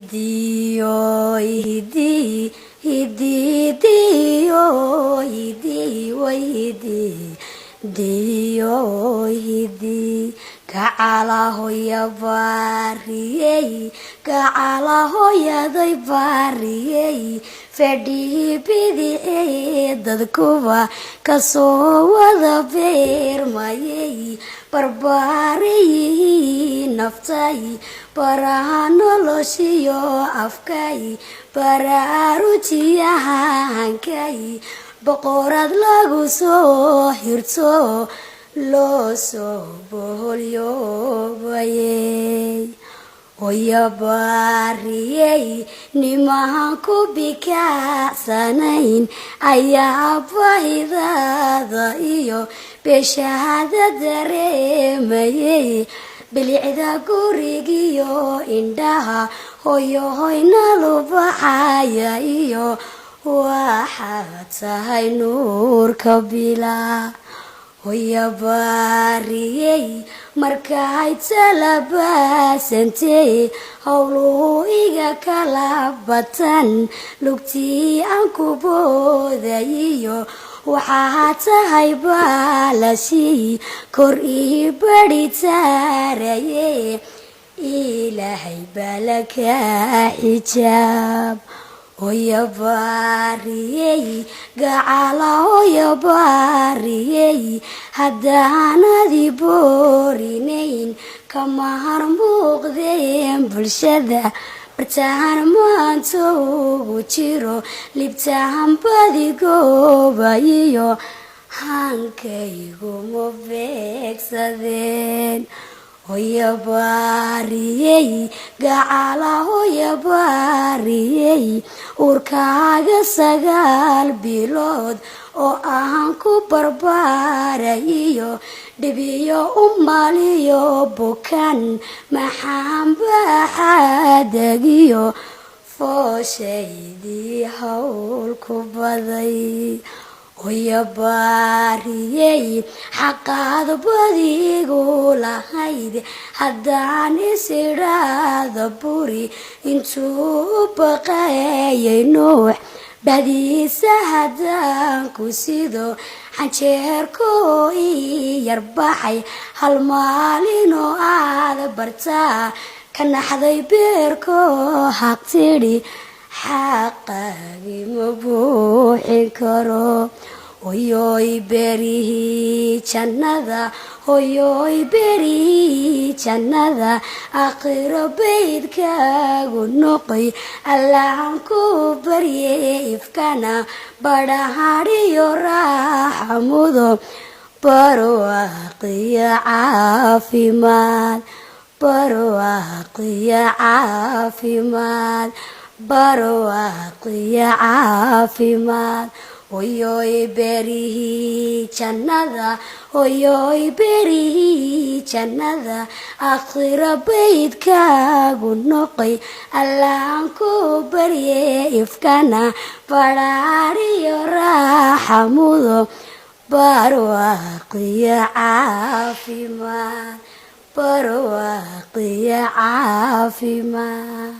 Dio, Idi, Idi, Dio, Idi, Idi, Dio, Idi, Ka'ala hoya bariyey, Ka'ala hoya day bariyey, Fadhi bidiyey, dadkuba kasoo wada beermayey, barbaariyey naftay, baraha noloshiyo afkay, baraarujiyaha hankay, boqorad lagu soo hirto loo soo boholyobayey. Hoya bariyey nimahan ku bikacsanayn ayaa baahidada iyo beeshahada dareemayey. Bilicda gurigiyo indhaha hoyo hoyna lubaxaya iyo waxaad tahay nuurka bilaa. Hoya bariyey markay talabaasantay howluhu iga kala batan lugtii aan ku boodayiyo waxaad tahay baalashii kor ii bari taaraye ilaahay balaka xijaab. Hoya bariyey gacala hoya bariyey haddaanadi boorinayn kama harmuuqdeen bulshada bartahan maanta ugu jiro libtahan badigoobayiyo hankaygu ma beegsadeen. Hoya bariyey gacala hoya bariyey urkaaga 9 bilood oo aan ku barbaarayiyo dhibiyo umaliyo bukan maxaan baxadagiyo fooshaydii hawl ku baday. Hoya bariyey xaqaad badigu lahayd haddaan isiraada buri intuu baqayay nuux badiisa haddaan ku sido xanjeerko ii yarbaxay hal maalinoo aad bartaa ka naxday beerko haq tidhi xaqaagii ma buuxin karo. Hoyoy berihii jannada, hoyoy berihii jannada, aakhiro baydkaagu noqoy allahan ku barye ifkana badhahadhiyo raaxa mudo barwaaqiyo caafimaad, barwaaqiyo caafimaad, barwaaqiyo caafimaad. Hoyoy berihii jannada, hoyoy berihii jannada, aakhiro baydkaagu noqoy allahan ku barye ifkana badhahadhiyo raaxa mudo barwaaqiyo caafimaad, barwaaqiyo caafimaad.